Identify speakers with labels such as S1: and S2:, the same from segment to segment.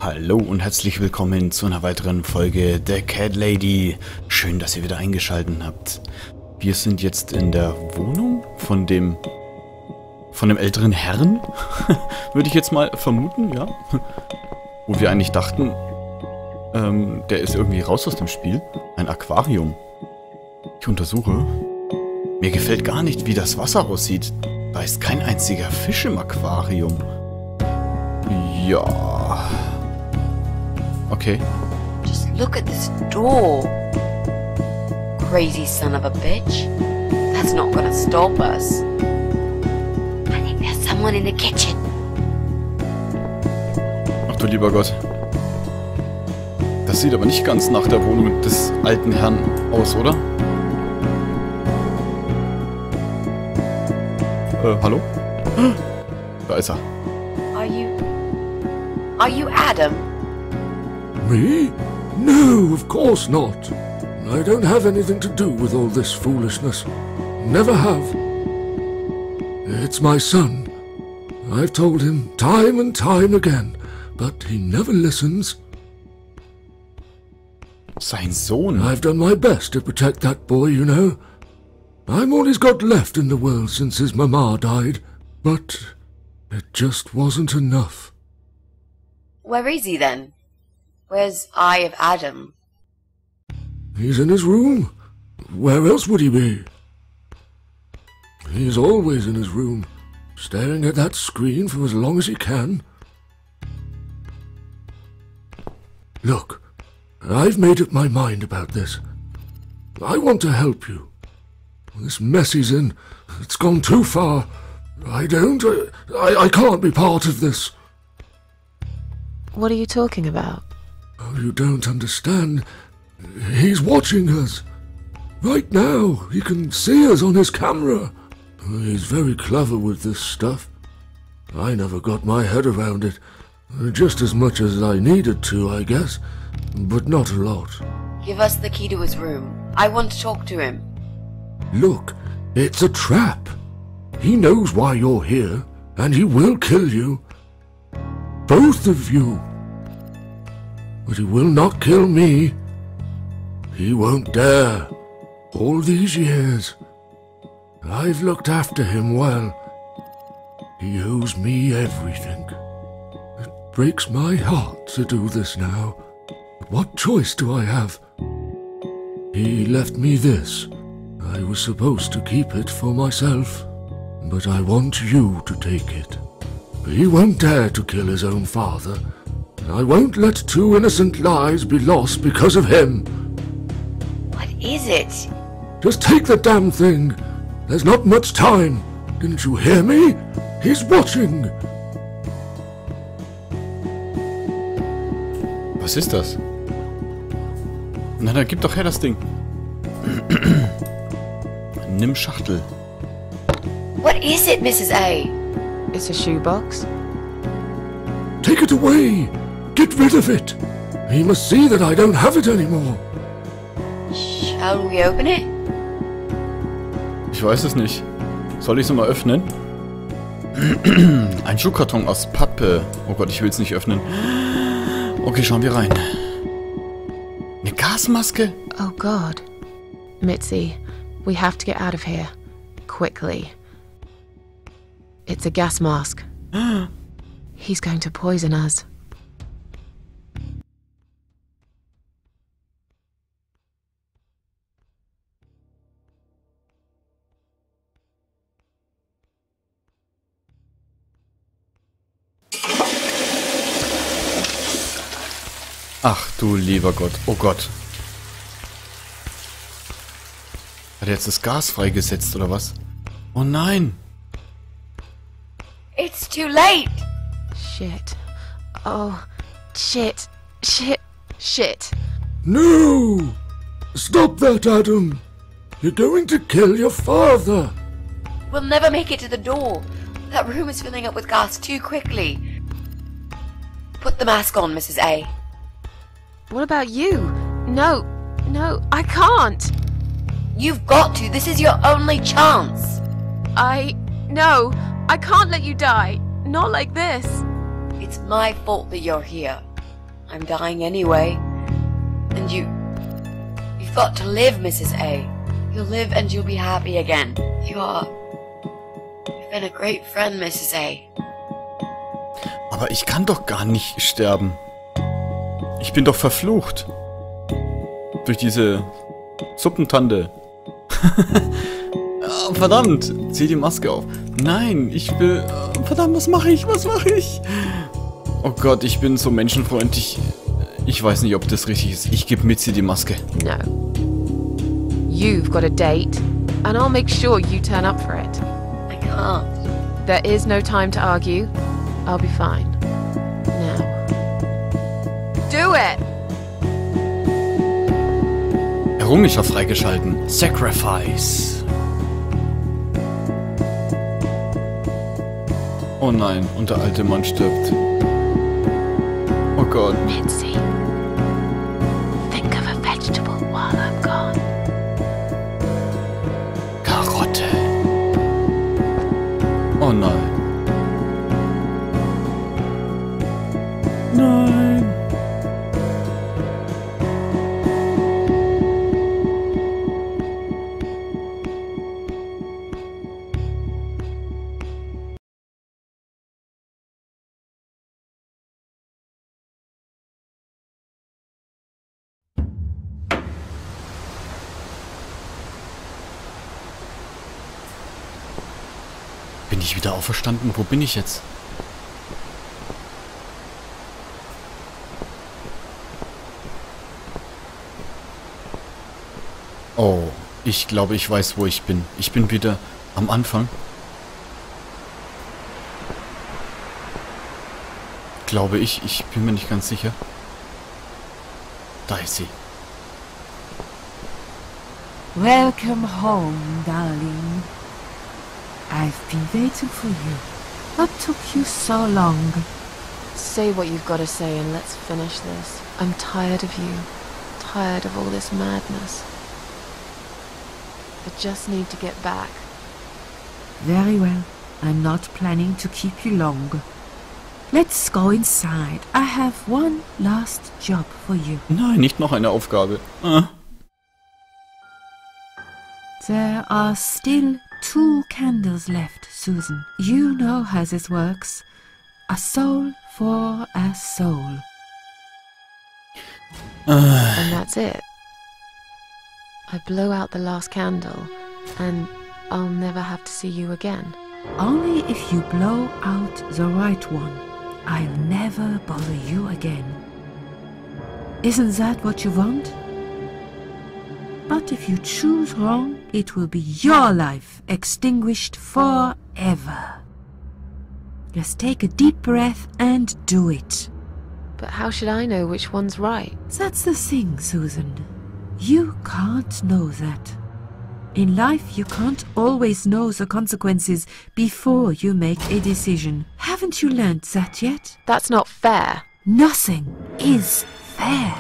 S1: Hallo und herzlich willkommen zu einer weiteren Folge der CAT Lady. Schön, dass ihr wieder eingeschaltet habt. Wir sind jetzt in der Wohnung von dem älteren Herrn, würde ich jetzt mal vermuten, ja. Wo wir eigentlich dachten, der ist irgendwie raus aus dem Spiel. Ein Aquarium. Ich untersuche. Mir gefällt gar nicht, wie das Wasser aussieht. Da ist kein einziger Fisch im Aquarium. Ja. Okay.
S2: Just look at this door. Crazy son of a bitch. That's not gonna stop us. I think there's someone in the kitchen.
S1: Ach du lieber Gott. Das sieht aber nicht ganz nach der Wohnung des alten Herrn aus, oder? Hallo? Da ist er.
S2: Are you Adam?
S3: Me? No, of course not. I don't have anything to do with all this foolishness. Never have. It's my son. I've told him time and time again, but he never listens.
S1: Sein Sohn?
S3: I've done my best to protect that boy, you know. I'm all he's got left in the world since his mama died, but it just wasn't enough.
S2: Where is he then? Where's Eye of Adam?
S3: He's in his room. Where else would he be? He's always in his room, staring at that screen for as long as he can. Look, I've made up my mind about this. I want to help you. This mess he's in, it's gone too far. I can't be part of this.
S4: What are you talking about?
S3: Oh, you don't understand. He's watching us. Right now, he can see us on his camera. He's very clever with this stuff. I never got my head around it. Just as much as I needed to, I guess. But not a lot.
S2: Give us the key to his room. I want to talk to him.
S3: Look, it's a trap. He knows why you're here, and he will kill you. Both of you. But he will not kill me. He won't dare. All these years, I've looked after him well. He owes me everything. It breaks my heart to do this now. But what choice do I have? He left me this. I was supposed to keep it for myself, but I want you to take it. He won't dare to kill his own father. I won't let two innocent lives be lost because of him.
S2: What is it?
S3: Just take the damn thing. There's not much time. Didn't you hear me? He's watching.
S1: Was ist das? Na, dann gib doch her das Ding. Nimm Schachtel.
S2: What is it, Mrs. A?
S4: It's a shoebox.
S3: Take it away. Get rid of it. He must see that I don't have it anymore.
S2: Shall we open it?
S1: Ich weiß es nicht. Soll ich es mal öffnen? Ein Schuhkarton aus Pappe. Oh Gott, ich will es nicht öffnen. Okay, schauen wir rein. Eine Gasmaske?
S4: Oh God. Mitzi, we have to get out of here. Quickly. It's a gas mask. He's going to poison us.
S1: Ach du lieber Gott. Oh Gott. Hat er jetzt das Gas freigesetzt oder was? Oh nein.
S2: It's too late.
S4: Shit. Oh, shit. Shit. Shit.
S3: No! Stop that, Adam. You're going to kill your father.
S2: We'll never make it to the door. That room is filling up with gas too quickly. Put the mask on, Mrs. A.
S4: What about you? No, I can't.
S2: You've got to. This is your only chance.
S4: No, I can't let you die. Not like this.
S2: It's my fault that you're here. I'm dying anyway. And you've got to live, Mrs. A. You'll live and you'll be happy again. You've been a great friend, Mrs. A.
S1: Aber ich kann doch gar nicht sterben. Ich bin doch verflucht. Durch diese Suppentante. Oh, verdammt, zieh die Maske auf. Nein, ich will... verdammt, was mache ich? Was mache ich? Oh Gott, ich bin so menschenfreundlich. Ich weiß nicht, ob das richtig ist. Ich gebe Mitzi die Maske.
S4: No. You've got a date, and I'll make sure you turn up for it.
S2: I can't.
S4: There is no time to argue. I'll be fine. Now. Do it!
S1: Errungenschaft freigeschalten. Sacrifice. Oh nein, und der alte Mann stirbt. Oh Gott.
S4: Mitzi, think of a vegetable while I'm gone.
S1: Karotte. Oh nein. Nein. Bin ich wieder auferstanden? Wo bin ich jetzt? Oh, ich glaube, ich weiß, wo ich bin. Ich bin wieder am Anfang. Glaube ich. Ich bin mir nicht ganz sicher. Da ist sie.
S5: Welcome home, darling. I've been waiting for you. What took you so long?
S4: Say what you've got to say and let's finish this. I'm tired of you. Tired of all this madness. I just need to get back.
S5: Very well. I'm not planning to keep you long. Let's go inside. I have one last job for you.
S1: Nein, nicht noch eine Aufgabe. Ah.
S5: There are still 2 candles left, Susan. You know how this works. A soul for a soul.
S4: And that's it. I blow out the last candle, and I'll never have to see you again.
S5: Only if you blow out the right one. I'll never bother you again. Isn't that what you want? But if you choose wrong, it will be your life extinguished forever. Just take a deep breath and do it.
S4: But how should I know which one's right?
S5: That's the thing, Susan. You can't know that. In life, you can't always know the consequences before you make a decision. Haven't you learned that yet?
S4: That's not fair.
S5: Nothing is fair.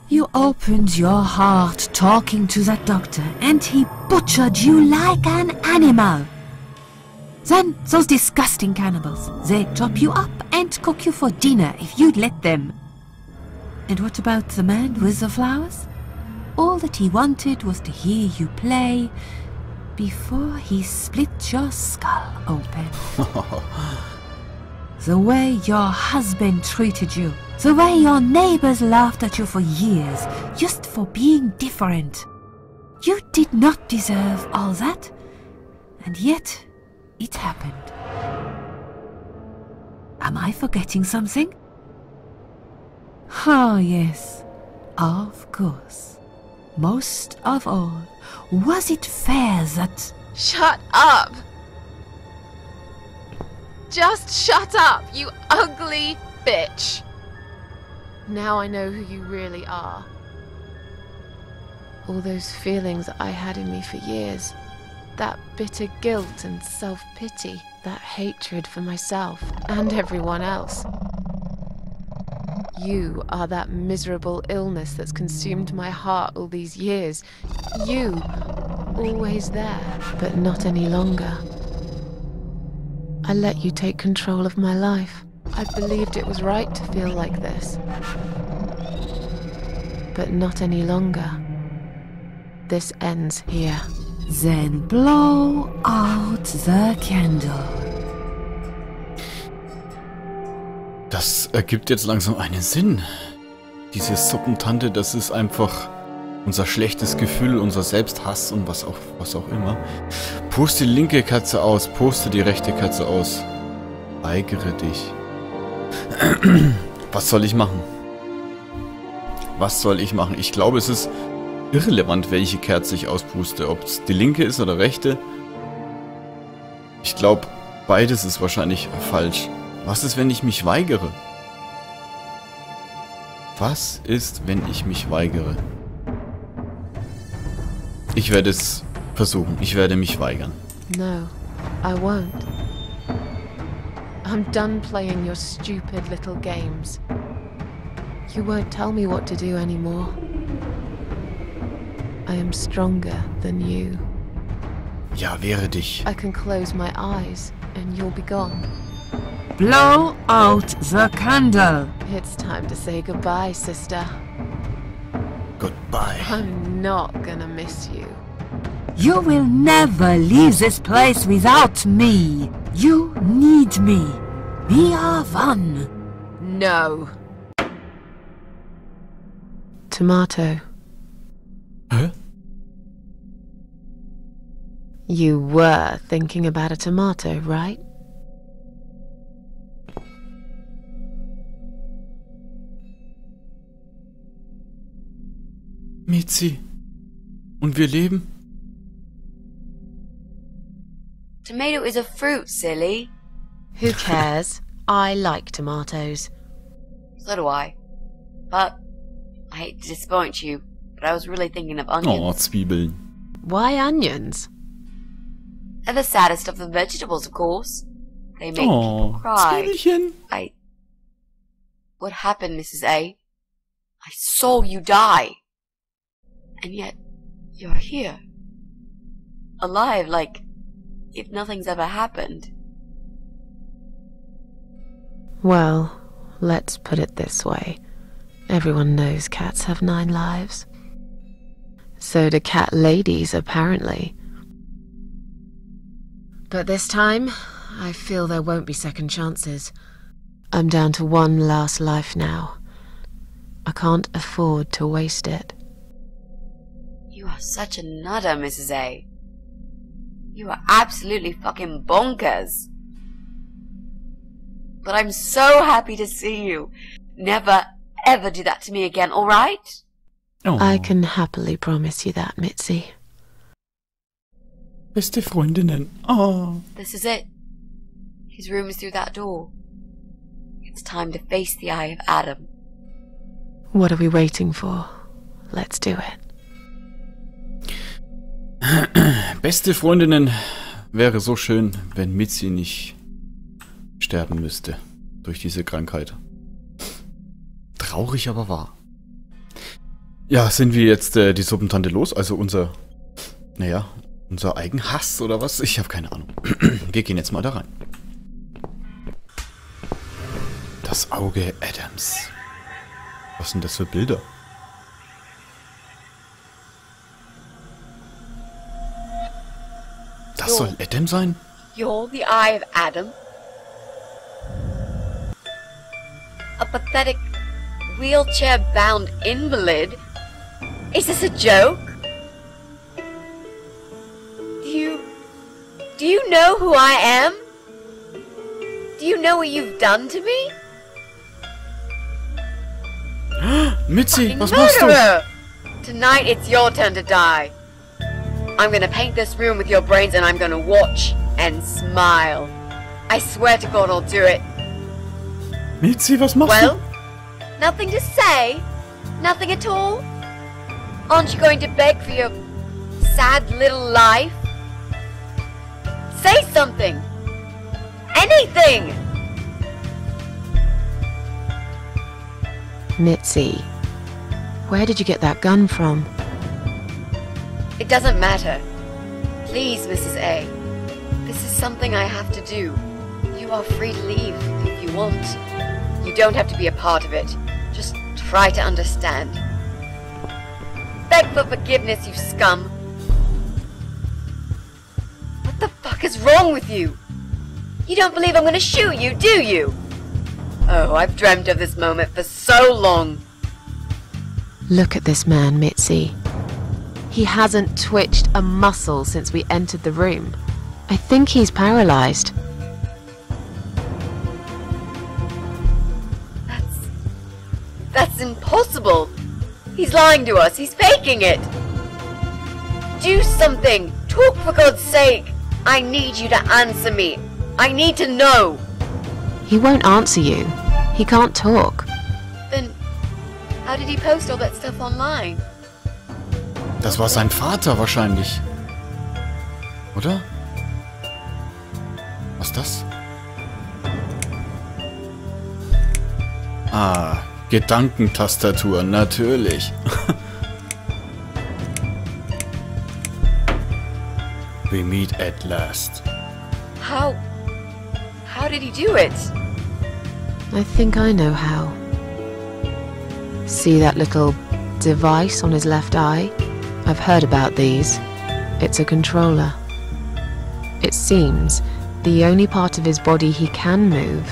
S5: You opened your heart talking to that doctor, and he butchered you like an animal. Then those disgusting cannibals, they chop you up and cook you for dinner if you'd let them. And what about the man with the flowers? All that he wanted was to hear you play before he split your skull open. The way your husband treated you, the way your neighbors laughed at you for years, just for being different. You did not deserve all that, and yet it happened. Am I forgetting something? Oh, yes, of course. Most of all, was it fair that...
S4: Shut up! Just shut up, you ugly bitch! Now I know who you really are. All those feelings I had in me for years. That bitter guilt and self-pity. That hatred for myself and everyone else. You are that miserable illness that's consumed my heart all these years. You, always there, but not any longer. I let you take control of my life. I believed it was right to feel like this. But not any longer. This ends here.
S5: Then blow out the candle.
S1: Das ergibt jetzt langsam einen Sinn. Diese Suppentante, das ist einfach unser schlechtes Gefühl, unser Selbsthass und was auch immer. Puste die linke Katze aus, puste die rechte Katze aus. Weigere dich. Was soll ich machen? Was soll ich machen? Ich glaube, es ist irrelevant, welche Kerze ich auspuste. Ob es die linke ist oder rechte. Ich glaube, beides ist wahrscheinlich falsch. Was ist, wenn ich mich weigere? Was ist, wenn ich mich weigere? Ich werde es versuchen. Ich werde mich weigern.
S4: No, I won't. I'm done playing your stupid little games. You won't tell me what to do anymore. I am stronger than you.
S1: Ja, wehre dich.
S4: I can close my eyes and you'll be gone.
S5: Blow out the candle.
S4: It's time to say goodbye, sister.
S1: Goodbye.
S4: I'm not gonna miss you.
S5: You will never leave this place without me. You need me. We are one.
S4: No. Tomato.
S1: Hä?
S4: You were thinking about a tomato, right?
S1: Mitzi. Und wir leben?
S2: Tomato is a fruit, silly.
S4: Who cares? I like tomatoes.
S2: So do I. But I hate to disappoint you, but I was really thinking of onions.
S1: Oh, Zwiebeln.
S4: Why onions?
S2: They're the saddest of the vegetables, of course. They make
S1: Oh,
S2: people cry.
S1: Zwiebelchen.
S2: What happened, Mrs. A? I saw you die. And yet, you're here. Alive, like if nothing's ever happened.
S4: Well, let's put it this way. Everyone knows cats have 9 lives. So do cat ladies, apparently. But this time, I feel there won't be second chances. I'm down to 1 last life now. I can't afford to waste it.
S2: You are such a nutter, Mrs. A. You are absolutely fucking bonkers. But I'm so happy to see you. Never, ever do that to me again, alright?
S1: Oh.
S4: I can happily promise you that, Mitzi.
S1: Beste Freundinnen. Oh.
S2: This is it. His room is through that door. It's time to face the eye of Adam.
S4: What are we waiting for? Let's do it.
S1: Beste Freundinnen, wäre so schön, wenn Mitzi nicht sterben müsste durch diese Krankheit. Traurig, aber wahr. Ja, sind wir jetzt die Suppentante los? Also unser Eigenhass oder was? Ich habe keine Ahnung. Wir gehen jetzt mal da rein. Das Auge Adams. Was sind das für Bilder? Das soll Adam sein?
S2: You're the eye of Adam? A pathetic, wheelchair-bound invalid? Is this a joke? Do you know who I am? Do you know what you've done to me?
S1: Mitzi, was machst du?
S2: Murderer! Tonight it's your turn to die. I'm gonna paint this room with your brains and I'm gonna watch and smile. I swear to God I'll do it.
S1: Mitzi, was machst
S2: Well, nothing to say? Nothing at all? Aren't you going to beg for your sad little life? Say something! Anything!
S4: Mitzi, where did you get that gun from?
S2: It doesn't matter. Please, Mrs. A. This is something I have to do. You are free to leave if you you want. You don't have to be a part of it. Just try to understand. Beg for forgiveness, you scum. What the fuck is wrong with you? You don't believe I'm gonna shoot you, do you? Oh, I've dreamt of this moment for so long.
S4: Look at this man, Mitzi. He hasn't twitched a muscle since we entered the room. I think he's paralyzed.
S2: That's impossible. He's lying to us. He's faking it. Do something. Talk for God's sake. I need you to answer me. I need to know.
S4: He won't answer you. He can't talk.
S2: Then, how did he post all that stuff online?
S1: Das war sein Vater wahrscheinlich. Oder? Was ist das? Ah, Gedankentastatur, natürlich. We meet at last.
S2: How did he do it?
S4: I think I know how. See that little device on his left eye? I've heard about these. It's a controller. It seems the only part of his body he can move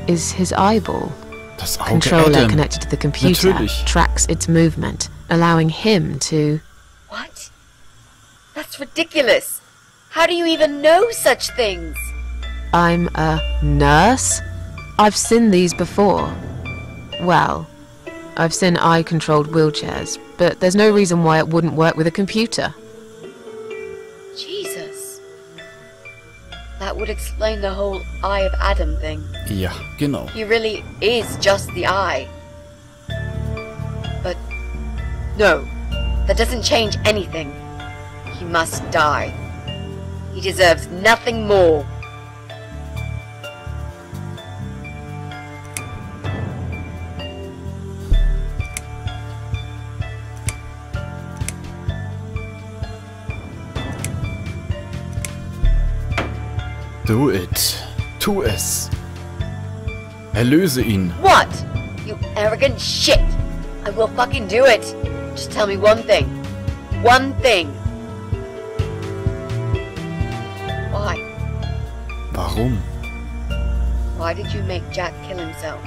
S4: is his eyeball.
S1: Das Auge
S4: Controller
S1: Adam.
S4: connected to the computer
S1: Natürlich.
S4: tracks its movement, allowing him to...
S2: What? That's ridiculous. How do you even know such things?
S4: I'm a nurse? I've seen these before. Well, I've seen eye-controlled wheelchairs, but there's no reason why it wouldn't work with a computer.
S2: Jesus. That would explain the whole Eye of Adam thing.
S1: Ja, genau.
S2: He really is just the eye. But no, that doesn't change anything. He must die. He deserves nothing more.
S1: Do it. Tu es. Erlöse ihn.
S2: What? You arrogant shit! I will fucking do it! Just tell me one thing. One thing. Why?
S1: Warum?
S2: Why did you make Jack kill himself?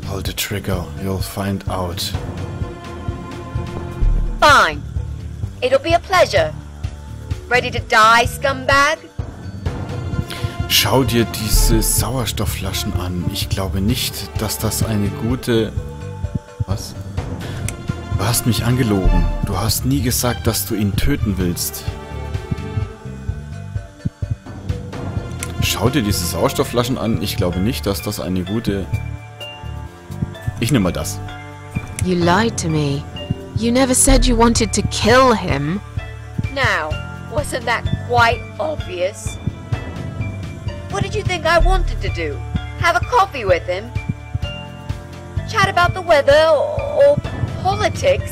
S1: Pull the trigger, you'll find out.
S2: Fine. It'll be a pleasure. Ready to die, scumbag?
S1: Schau dir diese Sauerstoffflaschen an. Ich glaube nicht, dass das eine gute... Was? Du hast mich angelogen. Du hast nie gesagt, dass du ihn töten willst. Schau dir diese Sauerstoffflaschen an. Ich glaube nicht, dass das eine gute... Ich nehme mal das.
S4: You lied to me. You never said you wanted to kill him.
S2: Now, wasn't that quite obvious? What did you think I wanted to do? Have a coffee with him? Chat about the weather or politics?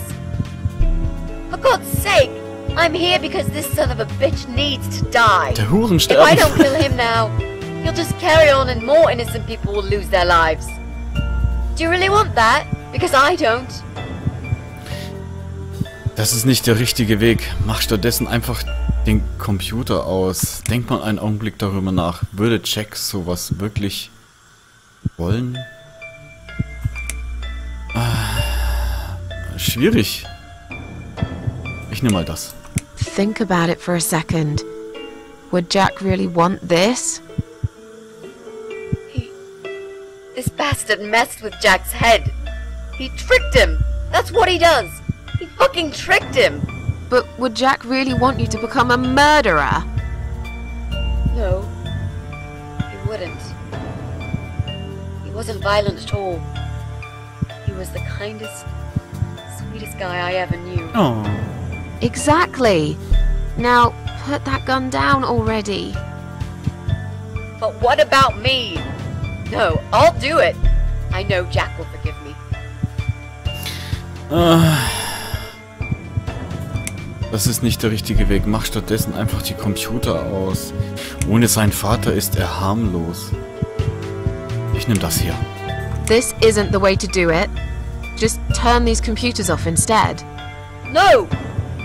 S2: For God's sake, I'm here because this son of a bitch needs to die.
S1: Der
S2: If
S1: Hurensterben.
S2: I don't kill him now, he'll just carry on and more innocent people will lose their lives. Do you really want that? Because I don't.
S1: Das ist nicht der richtige Weg. Mach stattdessen einfach den Computer aus. Denk mal einen Augenblick darüber nach. Würde Jack sowas wirklich wollen? Schwierig. Ich nehme mal das.
S4: Think about it for a second. Would Jack really want this?
S2: This bastard messed with Jack's head. He tricked him. That's what he does. He fucking tricked him.
S4: But would Jack really want you to become a murderer?
S2: No, he wouldn't. He wasn't violent at all. He was the kindest, sweetest guy I ever knew.
S1: Oh.
S4: Exactly. Now, Put that gun down already.
S2: But what about me? No, I'll do it. I know Jack will forgive me.
S1: Das ist nicht der richtige Weg. Mach stattdessen einfach die Computer aus. Ohne seinen Vater ist er harmlos. Ich nehme das hier.
S4: This isn't the way to do it. Just turn these computers off instead.
S2: No!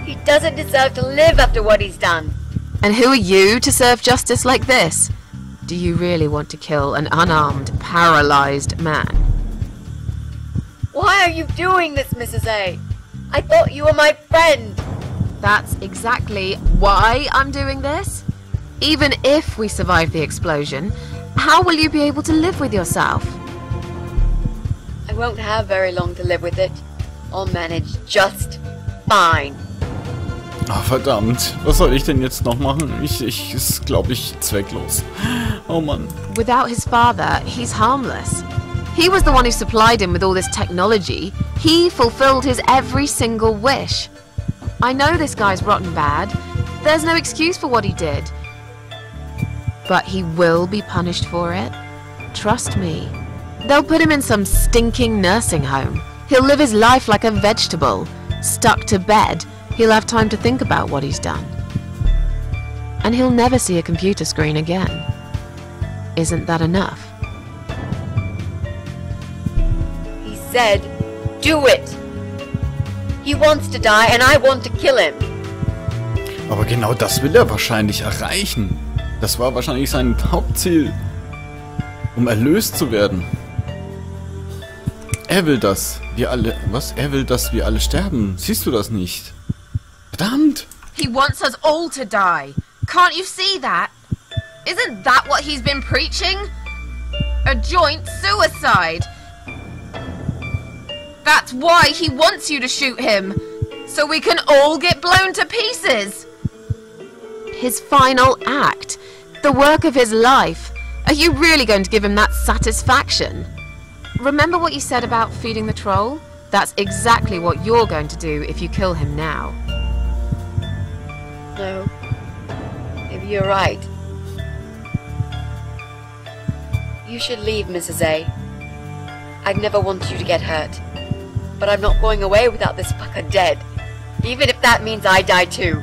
S2: He doesn't deserve to live after what he's done.
S4: And who are you to serve justice like this? Do you really want to kill an unarmed, paralyzed man?
S2: Why are you doing this, Mrs. A? I thought you were my friend.
S4: That's exactly why I'm doing this. Even if we survive the explosion, how will you be able to live with yourself?
S2: I won't have very long to live with it. I'll manage just fine.
S1: Ah, verdammt. Was soll ich denn jetzt noch machen? Ist, glaube ich, zwecklos. Oh Mann.
S4: Without his father, he's harmless. He was the one who supplied him with all this technology. He fulfilled his every single wish. I know this guy's rotten bad. There's no excuse for what he did. But he will be punished for it. Trust me. They'll put him in some stinking nursing home. He'll live his life like a vegetable. Stuck to bed. He'll have time to think about what he's done. And he'll never see a computer screen again. Isn't that enough?
S2: He said, do it. He wants to die and I want to kill him.
S1: Aber genau das will er wahrscheinlich erreichen. Das war wahrscheinlich sein Hauptziel. Um erlöst zu werden. Er will das. Wir alle... Was? Er will, dass wir alle sterben. Siehst du das nicht? Verdammt!
S4: He wants us all to die. Can't you see that? Isn't that what he's been preaching? A joint suicide. That's why he wants you to shoot him. So we can all get blown to pieces. His final act. The work of his life. Are you really going to give him that satisfaction? Remember what you said about feeding the troll? That's exactly what you're going to do if you kill him now.
S2: No. Maybe you're right. You should leave, Mrs. A. I'd never want you to get hurt. But I'm not going away without this fucker dead. Even if that means I die too.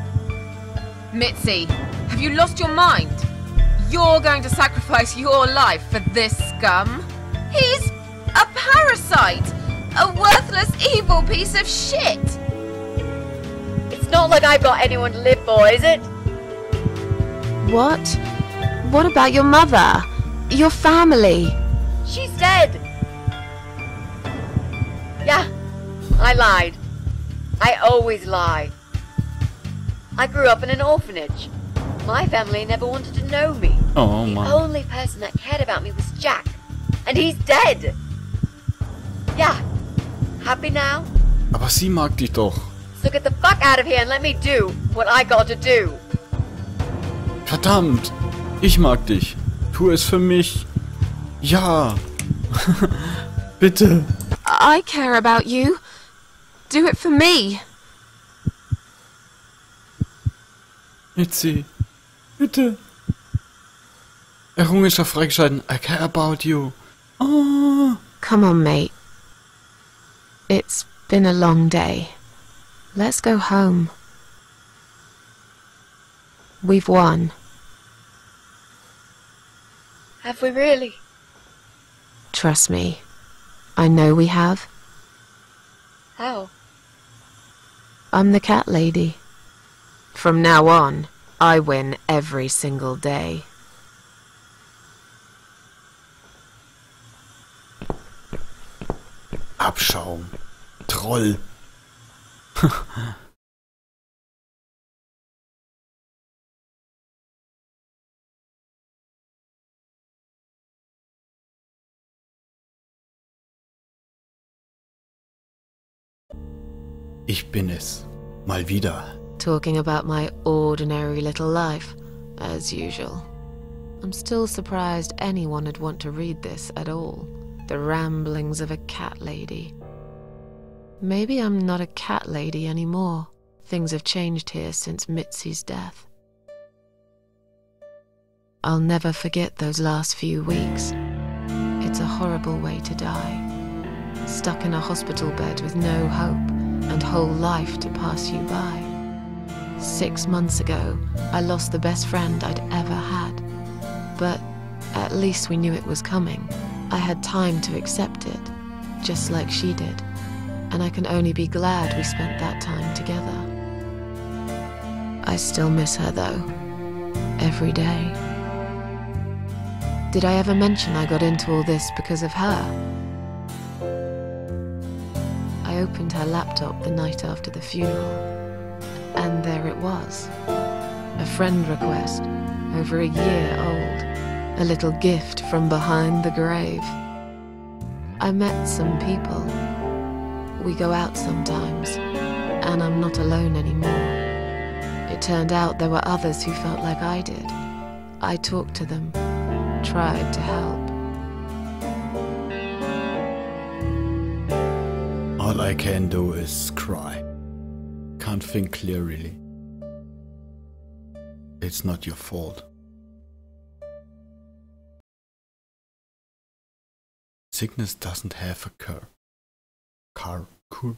S4: Mitzi, have you lost your mind? You're going to sacrifice your life for this scum? He's a parasite! A worthless, evil piece of shit!
S2: It's not like I've got anyone to live for, is it?
S4: What? What about your mother? Your family?
S2: She's dead! Yeah, I lied. I always lie. I grew up in an orphanage. My family never wanted to know me.
S1: Oh,
S2: the
S1: Mann.
S2: only person that cared about me was Jack. And he's dead! Yeah, happy now?
S1: Aber sie mag dich doch.
S2: So get the fuck out of here and let me do what I got to do.
S1: Verdammt. Ich mag dich. Tu es für mich. Ja. Bitte.
S4: I care about you. Do it for me.
S1: Mitzi. Bitte. Errungenschaft freigeschalten. I care about you. Oh.
S4: Come on, mate. It's been a long day. Let's go home. We've won.
S2: Have we really?
S4: Trust me. I know we have.
S2: How?
S4: I'm the cat lady. From now on, I win every single day.
S1: Abschaum. Troll. Ich bin es. Mal wieder.
S4: Talking about my ordinary little life, as usual. I'm still surprised anyone would want to read this at all. The ramblings of a cat lady. Maybe I'm not a cat lady anymore. Things have changed here since Mitzi's death. I'll never forget those last few weeks. It's a horrible way to die. Stuck in a hospital bed with no hope and whole life to pass you by. 6 months ago, I lost the best friend I'd ever had. But at least we knew it was coming. I had time to accept it, just like she did. And I can only be glad we spent that time together. I still miss her though, every day. Did I ever mention I got into all this because of her? I opened her laptop the night after the funeral, and there it was. A friend request, over a year old. A little gift from behind the grave. I met some people. We go out sometimes, and I'm not alone anymore. It turned out there were others who felt like I did. I talked to them, tried to help.
S1: All I can do is cry. Can't think clearly. It's not your fault. Sickness doesn't have a car. Cool.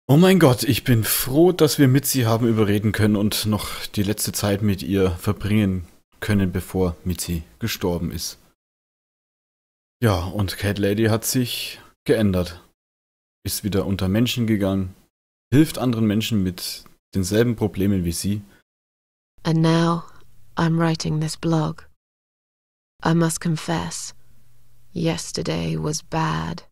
S1: Oh mein Gott, ich bin froh, dass wir Mitzi haben überreden können und noch die letzte Zeit mit ihr verbringen können, bevor Mitzi gestorben ist. Ja, und Cat Lady hat sich geändert. Ist wieder unter Menschen gegangen, hilft anderen Menschen mit denselben Problemen wie sie.
S4: And now I'm writing this blog. I must confess, yesterday was bad.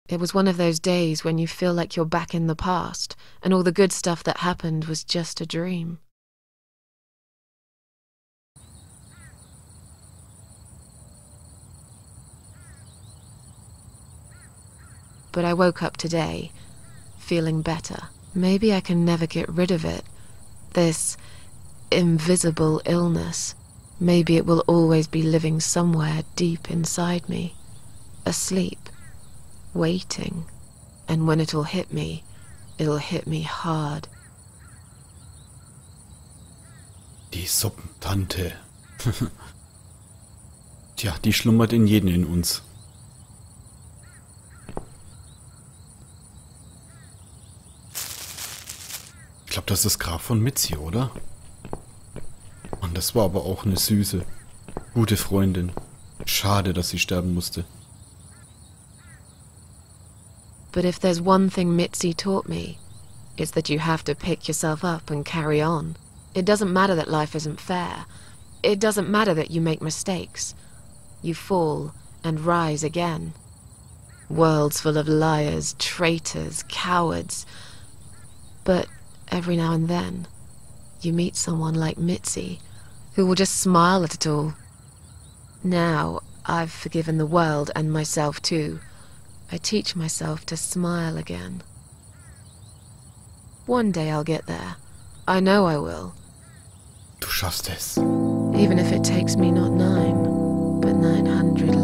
S4: It was one of those days when you feel like you're back in the past, and all the good stuff that happened was just a dream. But I woke up today, feeling better. Maybe I can never get rid of it, this invisible illness. Maybe it will always be living somewhere deep inside me, asleep, waiting, and when it'll hit me hard.
S1: Die Suppentante. Tja, die schlummert in jedem in uns. Ich glaube, das ist das Grab von Mitzi, oder? Und das war aber auch eine süße, gute Freundin. Schade, dass sie sterben musste.
S4: But if there's one thing Mitzi taught me, it's that you have to pick yourself up and carry on. It doesn't matter that life isn't fair. It doesn't matter that you make mistakes. You fall and rise again. Worlds full of liars, traitors, cowards. But every now and then, you meet someone like Mitzi, who will just smile at it all. Now, I've forgiven the world and myself too. I teach myself to smile again. One day I'll get there. I know I will.
S1: Du schaffst es.
S4: Even if it takes me not 9, but 900